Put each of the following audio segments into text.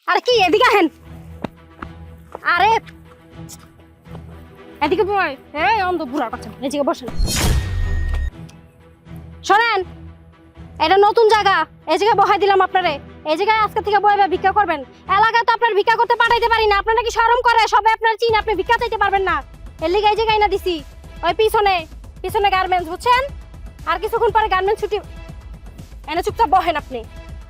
আরে কি এদিকে আহেন। আরে এদিকে বয়। এই অন্ধ বুড়া কথা, এদিকে বসেন। শোনেন, এটা নতুন জায়গা, এই জায়গায় বহাই দিলাম আপনারে। এই জায়গায় আজকে থেকে বইবে ভিক্ষা করবেন। এলাকায় তো আপনার ভিক্ষা করতে পাঠাইতে পারি না, আপনার নাকি শরম করে, সবাই আপনার চিনে, আপনি ভিক্ষা চাইতে পারবেন না। এর লিগে এই জায়গায় না দিছি, ওই পিছনে পিছনে গার্মেন্টস, বুঝছেন? আর কিছুক্ষণ পরে গার্মেন্টস ছুটি। এনে চুপচাপ বহেন আপনি,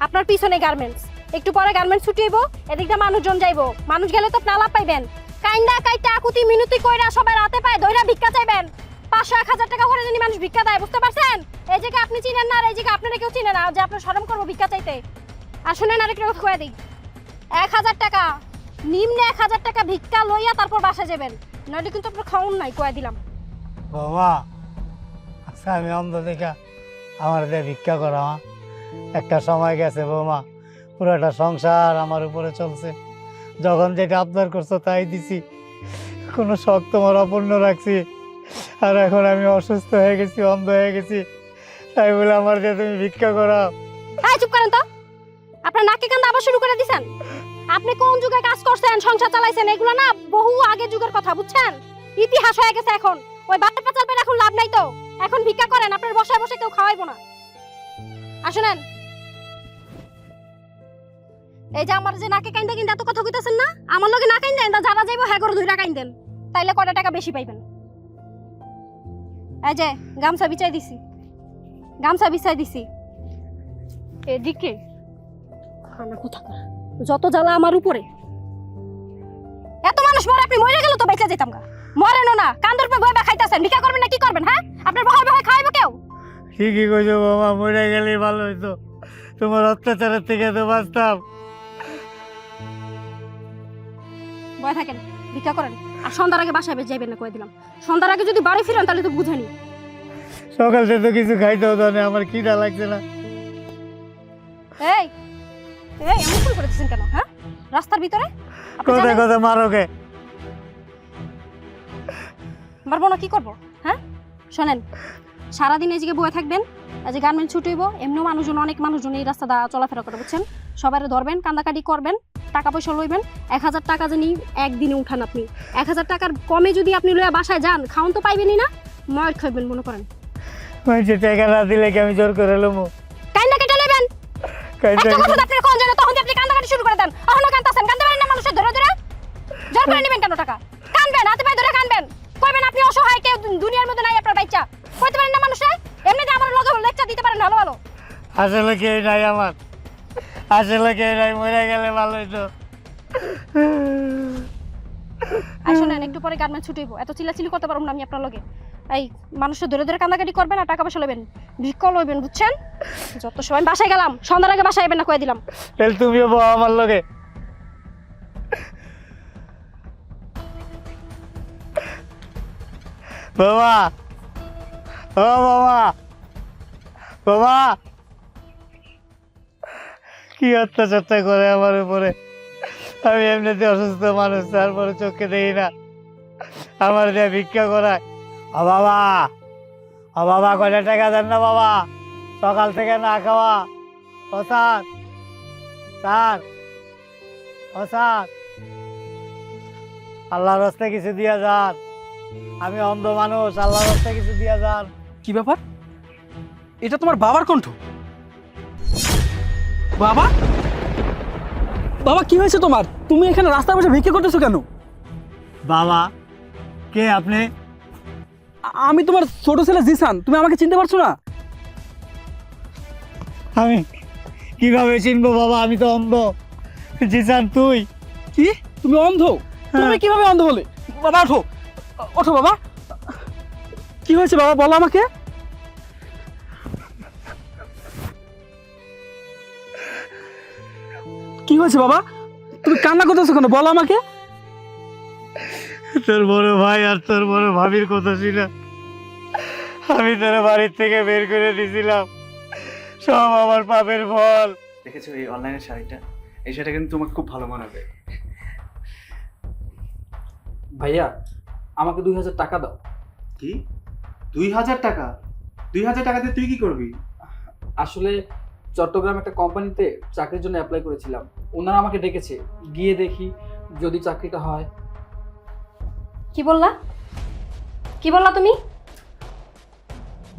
আপনার পিছনে গার্মেন্টস। একটু পরে গার্মেন্টস ছুটি হইব, এদিকটা মানুষজন যাইবো, মানুষ গেলে তো আপনি আলাপ পাইবেন। কাইন্দা কাইটা আকুতি মিনতি কইরা সবাই রাতে পায় দইরা ভিক্ষা চাইবেন। 500-1000 টাকা করে যদি মানুষ ভিক্ষা দেয়, বুঝতে পারছেন? এই জায়গা আপনি চিনেন না, আর এই জায়গা আপনারা কেউ চিনে না, যে আপনার শরম করবো ভিক্ষা চাইতে। আর শুনেন, আরেকটা কথা কয়ে দিই, 1000 টাকা নিম্নে 1000 টাকা ভিক্ষা লইয়া তারপর বাসা যাবেন, নইলে কিন্তু আপনার খাওন নাই, কয়ে দিলাম। বাবা আচ্ছা, আমি অন্ধ দেখা আমার দিয়ে ভিক্ষা করা একটা সময় গেছে বৌমা, পুরোটা সংসার আমার উপরে চলছে। যখন যেটা আবদার করছো তাই দিছি, কোনো শখ তোমার অপূর্ণ রাখছি। আর এখন আমি অসুস্থ হয়ে গেছি, অন্ধ হয়ে গেছি, তাই বলে আমার দিয়ে তুমি ভিক্ষা করাও? এই চুপ করেন তো, আপনার নাকে কান্দা আবার শুরু করে দিছেন। আপনি কোন যুগে কাজ করছেন, সংসার চালাইছেন, এগুলো না বহু আগের যুগের কথা, বুঝছেন? ইতিহাস হয়ে গেছে এখন। ওই বাচ্চা পাচাল পেয়ে এখন লাভ নাই তো, এখন ভিক্ষা করেন, আপনার বসায় বসে কেউ খাওয়াইবো না। আসেন, এই যে আমার যে নাকে কাইন্দা কিন্দা এত কথা কইতাছেন না, আমার লগে না কাইন্দেন, যারা যাইবো হ্যাঁ করে ধইরা কাইন্দেন, তাইলে কয়টা টাকা বেশি পাইবেন। এই যে গামছা বিছাই দিছি, গামছা বিছাই দিছি। এদিকে খানা কোথাকার, যত জ্বালা আমার উপরে। এত মানুষ মরে, আপনি মরে গেল তো বেঁচে যেতাম গা। মরেন না, কান্দর পে বইবা খাইতাছেন, ভিক্ষা করবেন না কি করবেন? হ্যাঁ, আপনার বহায় বহায় খাইবো কেউ? ঠিকই কইছো বাবা, মরে গেলেই ভালো হইতো, তোমার অত্যাচারের থেকে তো বাঁচতাম। বয় থাকেন, ভিক্ষা করেন, আর সন্ধ্যার আগে বাসায় যাইবেন না, কয়ে দিলাম। সন্ধ্যার আগে যদি বাড়ি ফিরেন তাহলে তো বুঝেনি। সকাল থেকে তো কিছু খাইতে হতো না, আমার খিদা লাগছে না। এই এই এমন ভুল করেছেন কেন? হ্যাঁ, রাস্তার ভিতরে আপনি কথা জানেন কথা মারোকে। মারবো না, কি করবো? হ্যাঁ শোনেন, সারাদিন এই জায়গায় বয়ে থাকবেন, এই যে গার্মেন্ট ছুটি হইব, এমনিও মানুষজন, অনেক মানুষজন এই রাস্তা দা চলাফেরা করে, বুঝছেন? সবাই ধরবেন, কান্দাকাটি করবেন, টাকা পয়সা লইবেন। 1000 টাকা জানি একদিনে উঠান আপনি। 1000 টাকার কমে যদি আপনি লইয়া বাসায় যান, খাওন তো পাইবেনই না, মার খাইবেন মনে করেন। মানুষের টাকা না দিলে কি আমি জোর করে লমু? কান্দা কেটে লইবেন। কাইন্দা একটা কথা আপনি কোন জায়গা, তখন আপনি কান্দাকাটি শুরু করে দেন। এখনো কান্দাছেন, কান্দতে পারেন না মানুষের ধরে ধরে? জোর করে নেবেন কেন টাকা? কানবেন, হাতে পায়ে ধরে কানবেন। কইবেন আপনি অসহায়, কেউ দুনিয়ার মধ্যে নাই আপনার বাচ্চা। কইতে পারেন না মানুষে? এমনিতে আমার লগে লেকচার দিতে পারেন ভালো ভালো। আসলে কেউ নাই আমার, আসলে কেউ নাই, মরে গেলে ভালো হইতো। আর শোনেন, একটু পরে গার্মেন্টস ছুটি হইব, এত চিল্লাচিল্লি করতে পারবো না আমি আপনার লগে। এই মানুষের ধরে ধরে কান্দাকাটি করবেন, আর টাকা পয়সা লইবেন, ভিক্ষা লইবেন, বুঝছেন? যত সময় বাসায় গেলাম, সন্ধ্যার আগে বাসায় আইবেন না, কয়ে দিলাম। তাহলে তুমিও বউ আমার লগে। বাবা, ও বাবা, বাবা, কি অত্যাচারটা করে আমার উপরে। আমি এমনিতে অসুস্থ মানুষ, তারপরে চোখে দেখি না, আমার দিয়ে ভিক্ষা করায়। ও বাবা, ও বাবা, কয়টা টাকা দেন না বাবা, সকাল থেকে না খাওয়া। ও স্যার, স্যার, ও স্যার, আল্লাহর রাস্তায় কিছু দিয়া যান, আমি অন্ধ মানুষ, আল্লাহর রাস্তায় কিছু দিয়া যান। কি ব্যাপার? এটা তোমার বাবার কণ্ঠ? বাবা, বাবা কি হয়েছে তোমার? তুমি এখানে রাস্তায় বসে ভিক্ষা করতেছো কেন? বাবা, কে আপনি? আমি তোমার ছোট ছেলে জিসান, তুমি আমাকে চিনতে পারছো না? আমি কিভাবে চিনবো বাবা, আমি তো অন্ধ। জিসান তুই? কি, তুমি অন্ধ? তুমি কিভাবে অন্ধ হলে? বাবা ওঠো, ওঠো বাবা। কি হয়েছে বাবা, বলো আমাকে। কি হয়েছে বাবা? তুমি কান্না করতেছো কেন, বলো আমাকে। তোর বড় ভাই আর তোর বড় ভাবির কথা ছিল, আমি তোর বাড়ির থেকে বের করে দিয়েছিলাম, সব আমার পাপের ফল। দেখেছো এই অনলাইনের শাড়িটা? এই শাড়িটা কিন্তু তোমাকে খুব ভালো মানাবে। ভাইয়া, আমাকে 2000 টাকা দাও। কি 2000 টাকা? 2000 টাকা দিয়ে তুই কি করবি? আসলে চট্টগ্রাম একটা কোম্পানিতে চাকরির জন্য অ্যাপ্লাই করেছিলাম। ওনারা আমাকে ডেকেছে, গিয়ে দেখি যদি চাকরিটা হয়। কি বললা? কি বললা তুমি?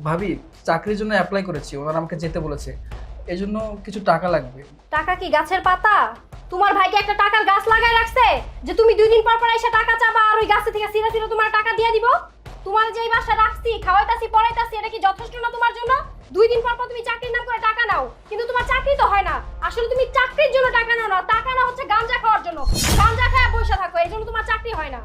ভাবি, চাকরির জন্য অ্যাপ্লাই করেছি, ওনারা আমাকে যেতে বলেছে, এই জন্য কিছু টাকা লাগবে। টাকা কি গাছের পাতা? তোমার ভাইকে একটা টাকার গাছ লাগায় রাখছে যে তুমি 2 দিন পর পর এসে টাকা চাবা আর ওই গাছে থেকে সিরা সিরা তোমার টাকা দিয়ে দিব? তোমার যেই বাসায় রাখছি, খাওয়াইতাছি, পড়াইতাছি, এটা কি যথেষ্ট না তোমার জন্য? 2 দিন পর পর তুমি চাকরির নাম করে টাকা নাও, কিন্তু তোমার চাকরি তো হয় না। আসলে তুমি চাকরির জন্য টাকা নাও না, টাকা না হচ্ছে গাঁজা খাওয়ার জন্য। গাঁজা খায় বসে থাকো, এই জন্য তোমার চাকরি হয় না।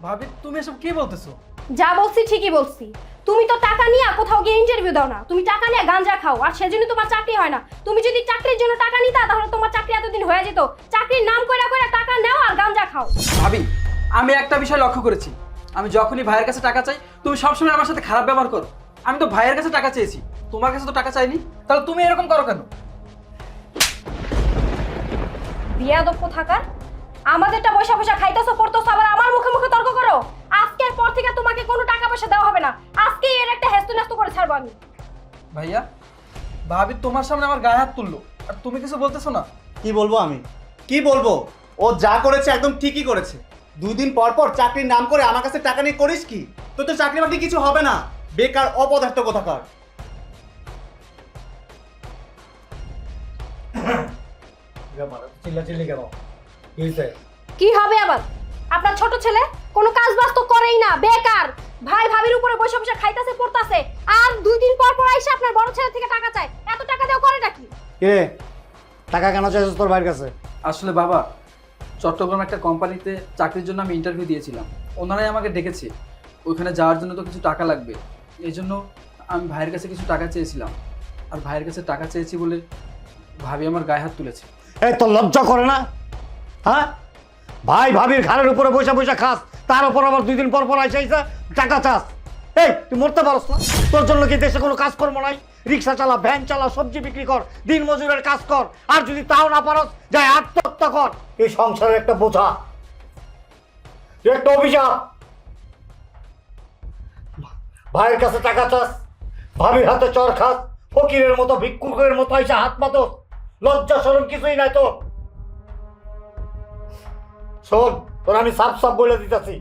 ভাবি, তুমি এসব কি বলতেছো? যা বলছি ঠিকই বলছি। তুমি তো টাকা নিয়ে কোথাও গিয়ে ইন্টারভিউ দাও না, তুমি টাকা নিয়ে গাঁজা খাও, আর সেজন্য তোমার চাকরি হয় না। তুমি যদি চাকরির জন্য টাকা নিতা তাহলে তোমার চাকরি এতদিন হয়ে যেত। চাকরির নাম কইরা কইরা টাকা নাও আর গাঁজা খাও। ভাবি, আমি একটা বিষয় লক্ষ্য করেছি, আমি যখনই ভাইয়ের কাছে টাকা চাই তুমি সবসময় আমার সাথে খারাপ ব্যবহার করো। আমি তো ভাইয়ের কাছে টাকা চেয়েছি, তোমার কাছে তো টাকা চাইনি, তাহলে তুমি এরকম করো কেন? বিয়াদব কোথাকার! আমাদেরটা বসে বসে খাইতেছো, পড়তেছো, আবার আমার মুখে মুখে তর্ক করো। আজকের পর থেকে তোমাকে কোনো টাকা পয়সা দেওয়া হবে না। আজকেই এর একটা হেস্তু নেস্তু করে ছাড়বো আমি। ভাইয়া, ভাবি তোমার সামনে আমার গায়ে হাত তুললো, আর তুমি কিছু বলতেছো না? কি বলবো আমি? কি বলবো? ও যা করেছে একদম ঠিকই করেছে। 2 দিন পর পর চাকরির নাম করে আমার কাছে টাকা নিয়ে করিস কি? তোর তো চাকরি বাকরি কিছু হবে না, বেকার অপদার্থ কোথাকার। চিল্লাচিল্লি কেন? কি হয়েছে? কি হবে আবার? আপনার ছোট ছেলে কোনো কাজ বাজ তো করেই না, বেকার। ভাই ভাবির উপরে বসে বসে খাইতেছে, পড়তাছে, আর 2 দিন পর পর আইসা আপনার বড় ছেলে থেকে টাকা চায়। এত টাকা দেও করেটা কি? কে টাকা কেন চাইছিস তোর ভাইয়ের কাছে? আসলে বাবা, চট্টগ্রাম একটা কোম্পানিতে চাকরির জন্য আমি ইন্টারভিউ দিয়েছিলাম, ওনারাই আমাকে ডেকেছে। ওইখানে যাওয়ার জন্য তো কিছু টাকা লাগবে, এই জন্য আমি ভাইয়ের কাছে কিছু টাকা চেয়েছিলাম। আর ভাইয়ের কাছে টাকা চেয়েছি বলে ভাবি আমার গায়ে হাত তুলেছে। এই তোর লজ্জা করে না? হ্যাঁ, ভাই ভাবির ঘাড়ের উপরে বসে বসে খাস, তার উপর আবার 2 দিন পর পর আইসা টাকা চাস। এই তুই মরতে পারস না? তোর জন্য কি দেশে কোনো কাজকর্ম নাই? রিক্সা চালা, ভ্যান চালা, সবজি বিক্রি কর, দিন মজুরের কাজ কর, আর যদি তাও না পারস যাই আত্মহত্যা কর। এই সংসারের একটা বোঝা, তুই একটা অভিশাপ। ভাইয়ের কাছে টাকা চাস, ভাবির হাতে চর খাস, ফকিরের মতো ভিক্ষুকের মতো আইসা হাত পাতস। লজ্জা শরম কিছুই নাই তো। শোন, তোর আমি সাফ সাফ বলে দিতেছি,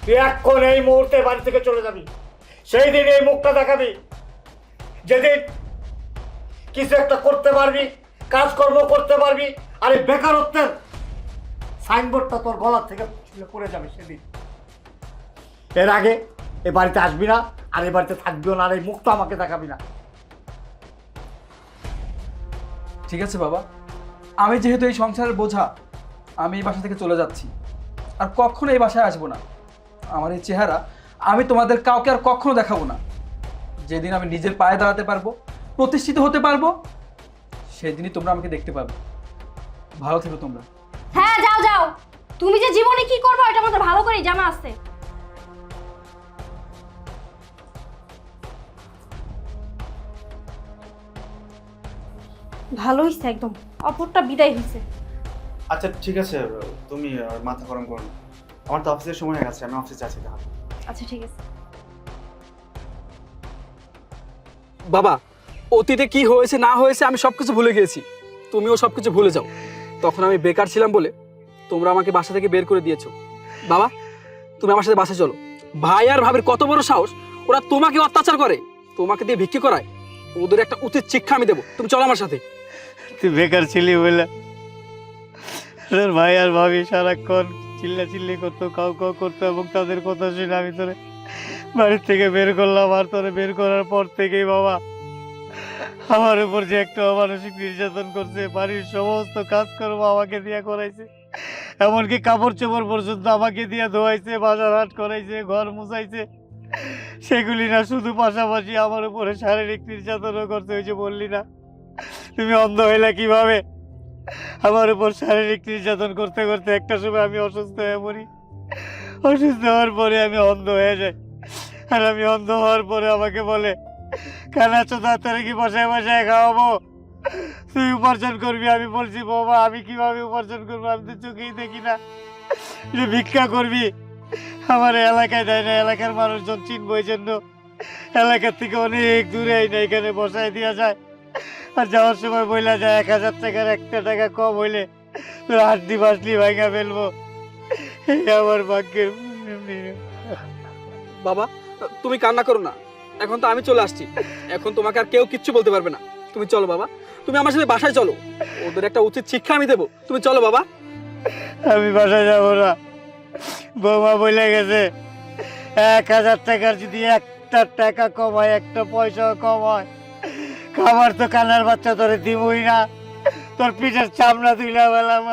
তুই এখন এই মুহূর্তে বাড়ি থেকে চলে যাবি। সেই দিন এই মুখটা দেখাবি যেদিন কিছু একটা করতে পারবি, কাজকর্ম করতে পারবি, আর এই বেকারত্বের সাইনবোর্ডটা তোর গলার থেকে ছুঁড়ে পড়ে যাবে সেদিন। এর আগে এ বাড়িতে আসবি না, আর এ বাড়িতে থাকবিও না, আর এই মুখটা আমাকে দেখাবি না। ঠিক আছে বাবা, আমি যেহেতু এই সংসারের বোঝা, আমি এই বাসা থেকে চলে যাচ্ছি, আর কখনো এই বাসায় আসবো না। আমার এই চেহারা আমি তোমাদের কাউকে আর কখনো দেখাবো না। যেদিন আমি নিজের পায়ে দাঁড়াতে পারবো, প্রতিষ্ঠিত হতে পারবো, সেদিনই তোমরা আমাকে দেখতে পাবে। ভালো থেকো তোমরা। হ্যাঁ, যাও যাও। তুমি যে জীবনে কি করবে এটা আমাদের ভালো করেই জানা আছে। ভালো হইছে, একদম অপরটা বিদায় হইছে। আচ্ছা ঠিক আছে, তুমি মাথা গরম করো না। আমার তো অফিসের সময় হয়ে গেছে, আমি অফিসে যাচ্ছি তাহলে। আচ্ছা ঠিক আছে। বাবা, অতীতে কি হয়েছে না হয়েছে আমি সবকিছু ভুলে গিয়েছি, তুমিও সবকিছু ভুলে যাও। তখন আমি বেকার ছিলাম বলে তোমরা আমাকে বাসা থেকে বের করে দিয়েছো। বাবা, তুমি আমার সাথে বাসা চলো। ভাই আর ভাবির কত বড় সাহস, ওরা তোমাকে অত্যাচার করে, তোমাকে দিয়ে ভিক্ষি করায়। ওদের একটা উচিত শিক্ষা আমি দেবো, তুমি চলো আমার সাথে। তুই বেকার ছিলি বলে তোর ভাই আর ভাবি সারাক্ষণ চিল্লাচিল্লি করতো, কাউ কাউ করতো, এবং তাদের কথা শুনে আমি তোরে বাড়ির থেকে বের করলাম। আর তোরে বের করার পর থেকেই বাবা আমার উপর যে একটা অমানসিক নির্যাতন করছে, বাড়ির সমস্ত কাজকর্ম আমাকে দিয়ে করাইছে, এমনকি কাপড় চোপড় পর্যন্ত আমাকে দিয়ে ধোয়াইছে, বাজার হাট করাইছে, ঘর মুছাইছে। সেগুলি না শুধু, পাশাপাশি আমার উপরে শারীরিক নির্যাতনও করতে হয়েছে। বললি না তুমি অন্ধ হইলা কিভাবে? আমার উপর শারীরিক নির্যাতন করতে করতে একটা সময় আমি অসুস্থ হয়ে পড়ি। অসুস্থ হওয়ার পরে আমি অন্ধ হয়ে যাই। আর আমি অন্ধ হওয়ার পরে আমাকে বলে, কানা চোদা তোরে কি বসায় বসায় খাওয়াবো, তুই উপার্জন করবি। আমি বলছি, বাবা আমি কিভাবে উপার্জন করবো? আমি তো চোখেই দেখি না। যে ভিক্ষা করবি, আমার এলাকায় দেয় না, এলাকার মানুষজন চিনবো, এই জন্য এলাকার থেকে অনেক দূরে এই না এখানে বসায় দেওয়া যায়। আর যাওয়ার সময় বইলা যায় 1000 টাকার একটা টাকা কম হইলে হাড্ডি বাসলি ভাঙা ফেলবো। এই আমার ভাগ্যের। বাবা তুমি কান্না করো না, এখন তো আমি চলে আসছি, এখন তোমাকে আর কেউ কিচ্ছু বলতে পারবে না। তুমি চলো বাবা, তুমি আমার সাথে বাসায় চলো, ওদের একটা উচিত শিক্ষা আমি দেবো। তুমি চলো বাবা। আমি বাসায় যাবো না, বৌমা বলে গেছে 1000 টাকার যদি একটা টাকা কম হয়, একটা পয়সাও কম হয়, খাবার তো কানার বাচ্চা তোরে দিবই না, তোর পিঠের চামড়া তুলে বললাম।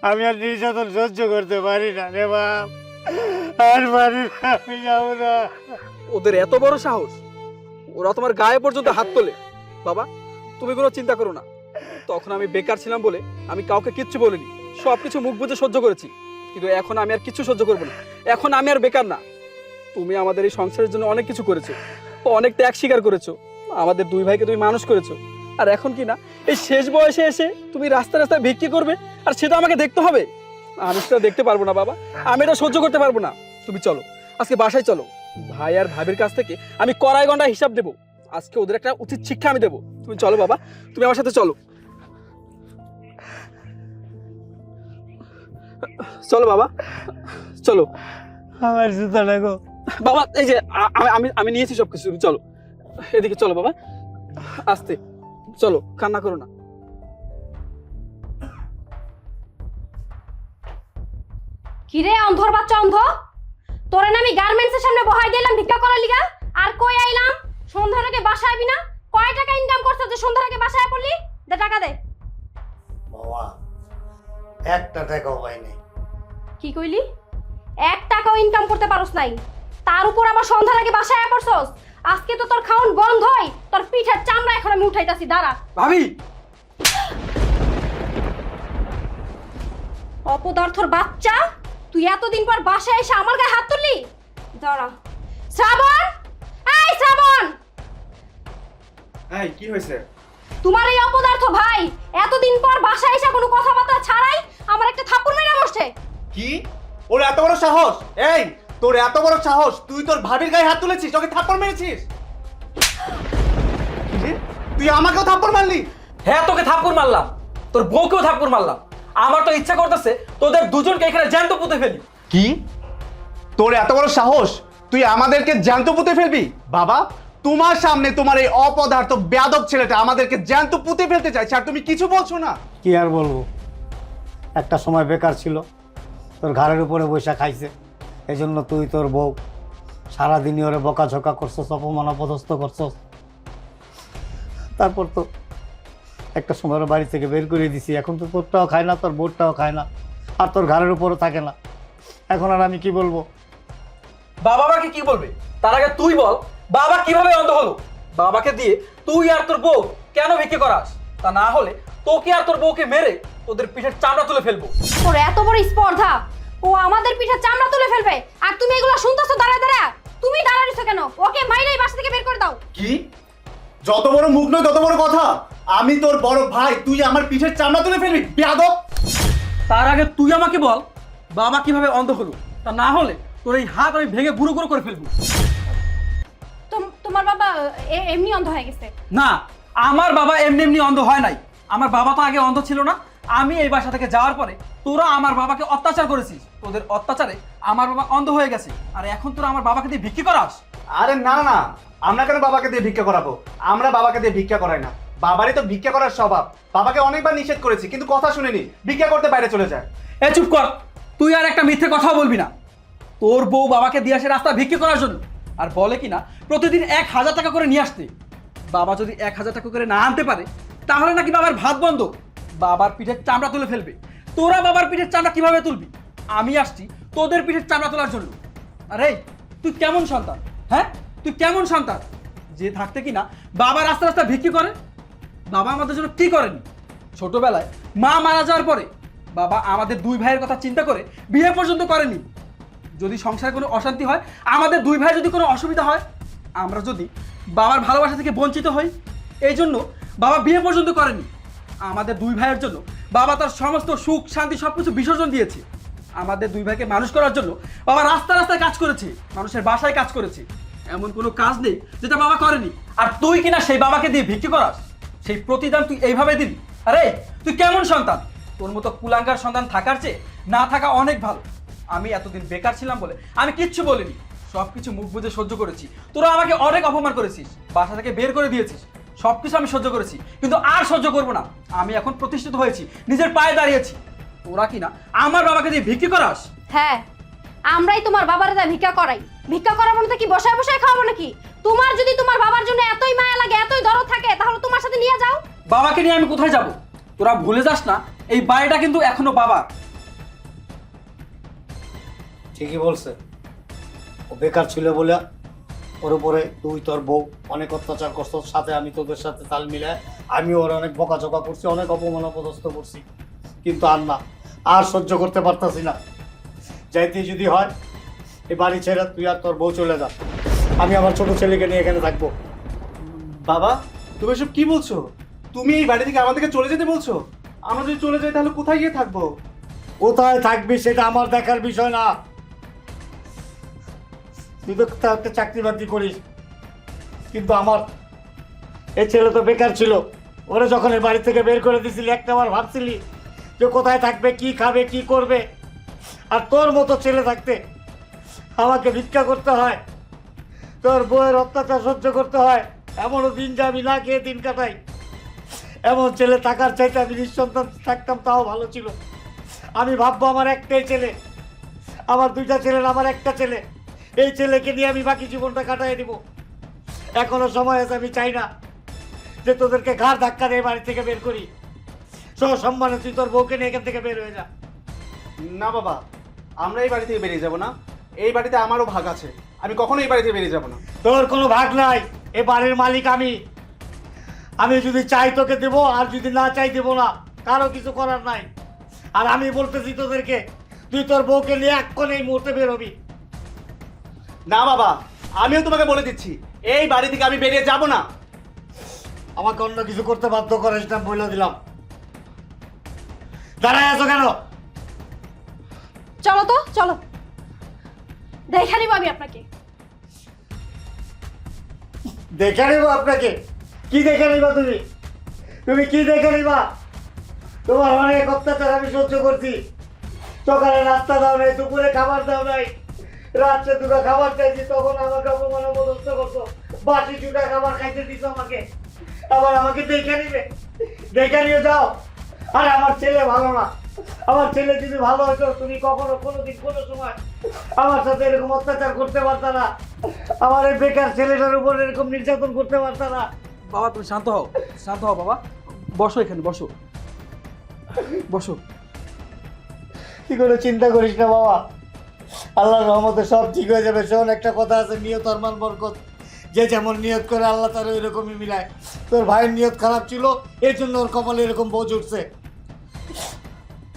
আমি আর নির্যাতন সহ্য করতে পারি না রে বাপ, আর পারি না, আমি যাবো না। ওদের এত বড় সাহস, ওরা তোমার গায়ে পর্যন্ত হাত তোলে। বাবা তুমি কোনো চিন্তা করো না, তখন আমি বেকার ছিলাম বলে আমি কাউকে কিচ্ছু বলিনি, সবকিছু মুখ বুঝে সহ্য করেছি, কিন্তু এখন আমি আর কিচ্ছু সহ্য করবো না। এখন আমি আর বেকার না, তুমি আমাদের এই সংসারের জন্য অনেক কিছু করেছো, অনেক ত্যাগ স্বীকার করেছো, আমাদের দুই ভাইকে তুমি মানুষ করেছো, আর এখন কি না এই শেষ বয়সে এসে তুমি রাস্তায় রাস্তায় ভিক্ষি করবে, আর সেটা আমাকে দেখতে হবে? আমি সেটা দেখতে পারবো না বাবা, আমি এটা সহ্য করতে পারবো না। তুমি চলো, আজকে বাসায় চলো, ভাই আর ভাবির কাছ থেকে আমি কড়াই গন্ডা হিসাব দেবো, আজকে ওদের একটা উচিত শিক্ষা আমি দেবো। তুমি চলো বাবা, তুমি আমার সাথে চলো, চলো বাবা, চলো। আমার জুতাটা গো বাবা এই যে আমি নিয়েছি সবকিছু, তুমি চলো, এদিকে চলো বাবা, আস্তে চলো, কান্না করো না। কিরে অন্ধর বাচ্চা অন্ধ, তোরে না আমি গার্মেন্টসের সামনে বহাই দিলাম ভিক্ষা করার লিগা, আর কই আইলাম সন্ধ্যার আগে বাসায় আবি না? কয় টাকা ইনকাম করছিস যে সন্ধ্যার আগে বাসায় পড়লি? দে টাকা দে। বাবা একটা টাকাও পাইনি। কি কইলি? 1 টাকাও ইনকাম করতে পারোস নাই, তার উপর আবার সন্ধ্যার আগে বাসায় পড়ছস? আজকে তো তোর খাওন বন্ধই, তোর পিঠের চামড়া এখন আমি উঠাইতাছি, দাঁড়া। ভাবি অপদার্থর বাচ্চা, তুই এতদিন পর বাসায় এসে আমার গায়ে হাত তুললি? দাঁড়া। শ্রাবণ, এই শ্রাবণ, এই কি হয়েছে? তোমার এই অপদার্থ ভাই এতদিন পর বাসায় এসে কোনো কথাবার্তা ছাড়াই আমার একটা থাপ্পড় মেরে বসছে। কি? ওর এত বড় সাহস? এই তোর এত বড় সাহস, তুই তোর ভাবির গায়ে হাত তুলেছিস, ওকে থাপ্পড় মেরেছিস? কি? তুই আমাকেও থাপ্পড় মারলি? হ্যাঁ তোকে থাপ্পড় মারলাম, তোর বউকেও থাপ্পড় মারলাম, আমার তো ইচ্ছা করতেছে তোদের দুজনকে এখানে জ্যান্ত পুঁতে ফেলি। কি? তোর এত বড় সাহস, তুই আমাদেরকে জ্যান্ত পুঁতে ফেলবি? বাবা তোমার সামনে তোমার এই অপদার্থ বেয়াদব ছেলেটা আমাদেরকে জ্যান্ত পুঁতে ফেলতে চাইছে, আর তুমি কিছু বলছো না? কি আর বলবো, একটা সময় বেকার ছিল, তোর ঘাড়ের উপরে বৈশা খাইছে, এই জন্য তুই তোর বউ সারাদিনই ওরে বকাঝকা করছস, অপমান অপদস্থ করছস। তারপর তো একটা সময় ওর বাড়ি থেকে বের করে দিছি, এখন তো তোরটাও খায় না, তোর বোরটাও খায় না, আর তোর ঘাড়ের উপরও থাকে না। এখন আর আমি কি বলবো? বাবা আমাকে কি বলবে তার আগে তুই বল, বাবা কিভাবে অন্ধ হলো? বাবাকে দিয়ে তুই আর তোর বউ কেন ভিক্ষে করাস? তা না হলে তোকে আর তোর বউকে মেরে ওদের পিঠের চামড়া তুলে ফেলবো। ওর এত বড় স্পর্ধা, ও আমাদের পিঠের চামড়া তুলে ফেলবে, আর তুমি এগুলো শুনতেছো দাঁড়ায় দাঁড়ায়? তুমি দাঁড়াইছো কেন? ওকে মাইরেই বাসা থেকে বের করে দাও। কি? যত বড় মুখ নয় তত বড় কথা, আমি তোর বড় ভাই, তুই আমার পিঠের চামড়া তুলে ফেলবি? বেয়াদব! তার আগে তুই আমাকে বল বাবা কিভাবে অন্ধ হলো, তা না হলে তোর এই হাত আমি ভেঙে গুঁড়ো গুঁড়ো করে ফেলবো। তোমার বাবা এমনি অন্ধ হয়ে গেছে? না, আমার বাবা এমনি এমনি অন্ধ হয় নাই, আমার বাবা তো আগে অন্ধ ছিল না। আমি এই বাসা থেকে যাওয়ার পরে তোরা আমার বাবাকে অত্যাচার করেছিস, তোদের অত্যাচারে আমার বাবা অন্ধ হয়ে গেছে, আর এখন তোরা আমার বাবাকে দিয়ে ভিক্ষি করাস। আরে না না, আমরা কেন বাবাকে দিয়ে ভিক্ষা করাবো? আমরা বাবাকে দিয়ে ভিক্ষা করাই না, বাবারই তো ভিক্ষা করার স্বভাব। বাবাকে অনেকবার নিষেধ করেছি কিন্তু কথা শুনেনি, ভিক্ষা করতে বাইরে চলে যায়। এ চুপ কর, তুই আর একটা মিথ্যে কথাও বলবি না। তোর বউ বাবাকে দিয়ে আসে রাস্তা ভিক্ষি করার জন্য, আর বলে কিনা প্রতিদিন 1000 টাকা করে নিয়ে আসতে। বাবা যদি 1000 টাকা করে না আনতে পারে তাহলে নাকি বাবার ভাত বন্ধ, বাবার পিঠের চামড়া তুলে ফেলবে। তোরা বাবার পিঠের চামড়া কিভাবে তুলবি? আমি আসছি তোদের পিঠের চামড়া তোলার জন্য। আরে তুই কেমন সন্তান, হ্যাঁ তুই কেমন সন্তান যে থাকতে কিনা বাবা রাস্তা রাস্তা ভিক্ষি করে? বাবা আমাদের জন্য কি করেনি? ছোটবেলায় মা মারা যাওয়ার পরে বাবা আমাদের দুই ভাইয়ের কথা চিন্তা করে বিয়ে পর্যন্ত করেনি। যদি সংসারে কোনো অশান্তি হয়, আমাদের দুই ভাইয়ের যদি কোনো অসুবিধা হয়, আমরা যদি বাবার ভালোবাসা থেকে বঞ্চিত হই, এই জন্য বাবা বিয়ে পর্যন্ত করেনি। আমাদের দুই ভাইয়ের জন্য বাবা তার সমস্ত সুখ শান্তি সবকিছু বিসর্জন দিয়েছে। আমাদের দুই ভাইকে মানুষ করার জন্য বাবা রাস্তা রাস্তায় কাজ করেছে, মানুষের বাসায় কাজ করেছে। এমন কোনো কাজ নেই যেটা বাবা করেনি। আর তুই কিনা সেই বাবাকে দিয়ে ভিক্ষি করাস, সেই প্রতিদান তুই এইভাবে দিবি? আরে তুই কেমন সন্তান? তোর মতো কুলাঙ্গার সন্তান থাকার চেয়ে না থাকা অনেক ভালো। আমি এতদিন বেকার ছিলাম বলে আমি কিচ্ছু বলিনি, সবকিছু মুখ বুজে সহ্য করেছি। তোরা আমাকে অনেক অপমান করেছিস, বাসা থেকে বের করে দিয়েছিস, সবকিছু আমি সহ্য করেছি, কিন্তু আর সহ্য করবো না। আমি এখন প্রতিষ্ঠিত হয়েছি, নিজের পায়ে দাঁড়িয়েছি। তোরা কিনা আমার বাবাকে দিয়ে ভিক্ষি করাস? হ্যাঁ, আমরাই তোমার বাবার দা ভিক্ষা করাই। ভিক্ষা করাবো না তো কি বসায় বসায় খাওয়াবো নাকি? তোমার যদি তোমার বাবার জন্য এতই মায়া লাগে, এতই দরদ থাকে, তাহলে তোমার সাথে নিয়ে যাও। বাবাকে নিয়ে আমি কোথায় যাব? তোরা ভুলে যাস না এই বাড়িটা কিন্তু এখনো বাবার। ঠিকই বলছে, ও বেকার ছিল বলে ওর উপরে তুই তোর বউ অনেক অত্যাচার করছো, সাথে আমি তোদের সাথে তাল মিলায় আমি ওর অনেক বকাঝকা করছি, অনেক অপমান অপদস্থ করছি, কিন্তু আর না, আর সহ্য করতে পারতাছি না। যাইতে যদি হয় এই বাড়ি ছেড়ে তুই আর তোর বউ চলে যা, আমি আমার ছোট ছেলেকে নিয়ে এখানে থাকবো। বাবা, তুমি এসব কি বলছো? তুমি এই বাড়ি থেকে আমাদেরকে চলে যেতে বলছো? আমরা যদি চলে যাই তাহলে কোথায় গিয়ে থাকবো? কোথায় থাকবি সেটা আমার দেখার বিষয় না। তুই তো একটা চাকরি বাকরি করিস, কিন্তু আমার এই ছেলে তো বেকার ছিল। ওরা যখন এই বাড়ি থেকে বের করে দিছিলি, একটা বার ভাবছিলি যে কোথায় থাকবে, কি খাবে, কি করবে? আর তোর মতো ছেলে থাকতে আমাকে ভিক্ষা করতে হয়, তোর বউয়ের অত্যাচার সহ্য করতে হয়, এমনও দিন যে আমি না খেয়ে দিন কাটাই। এমন ছেলে থাকার চাইতে আমি নিঃসন্তান থাকতাম তাও ভালো ছিল। আমি ভাববো আমার একটাই ছেলে, আমার দুইটা ছেলে না, আমার একটা ছেলে, এই ছেলেকে নিয়ে আমি বাকি জীবনটা কাটাই দিব। এখনো সময় আছে, আমি চাই না যে তোদেরকে ঘাড় ধাক্কা দিয়ে বাড়ি থেকে বের করি। সসম্মানে তুই তোর বউকে নিয়ে এখান থেকে বের হয়ে যা। না বাবা, আমরা এই বাড়ি থেকে বেরিয়ে যাব না। এই বাড়িতে আমারও ভাগ আছে, আমি কখনো এই বাড়ি থেকে বেরিয়ে যাব না। তোর কোনো ভাগ নাই, এ বাড়ির মালিক আমি। আমি যদি চাই তোকে দেবো, আর যদি না চাই দেবো না, কারো কিছু করার নাই। আর আমি বলতেছি তোদেরকে, তুই তোর বউকে নিয়ে এক্ষণ এই মুহূর্তে বের হবি। না বাবা, আমিও তোমাকে বলে দিচ্ছি, এই বাড়ি থেকে আমি বেরিয়ে যাব না। আমাকে অন্য কিছু করতে বাধ্য করিস না, বলে দিলাম। দাঁড়ায় আছো কেন? চলো তো, চলো, দেখে নিব আমি আপনাকে। দেখে নিব আপনাকে? কি দেখে নিবা তুমি? তুমি কি দেখে নিবা? তোমার অনেক অত্যাচার আমি সহ্য করছি। সকালে নাস্তা দাও নাই, দুপুরে খাবার দাও নাই, রাত্রে দুটো খাবার চাইছি, তখন আমাকে অপমান অপদস্থ করছো, বাসি চুটা খাবার খাইতে দিছো আমাকে। আবার আমাকে দেখে নিবে? দেখে নিয়ে যাও। আর আমার ছেলে ভালো না, আমার ছেলে যদি ভালো হতো তুমি কখনো কোনোদিন কোনো সময় আমার সাথে এরকম অত্যাচার করতে পারতা না, আমার এই বেকার ছেলেটার উপর এরকম নির্যাতন করতে পারতা না। বাবা তুমি শান্ত হও, শান্ত হও বাবা। বসো এখানে, বসো বসো। কি করে চিন্তা করিস না বাবা, আল্লাহর রহমতে সব ঠিক হয়ে যাবে। শোন, একটা কথা আছে, নিয়ত আরমান বরকত। যে যেমন নিয়ত করে আল্লাহ তার ওই রকমই মিলায়। তোর ভাইয়ের নিয়ত খারাপ ছিল, এই জন্য ওর কপালে এরকম বোঝ উঠছে।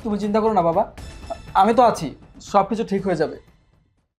তুমি চিন্তা করো না বাবা, আমি তো আছি, সব কিছু ঠিক হয়ে যাবে।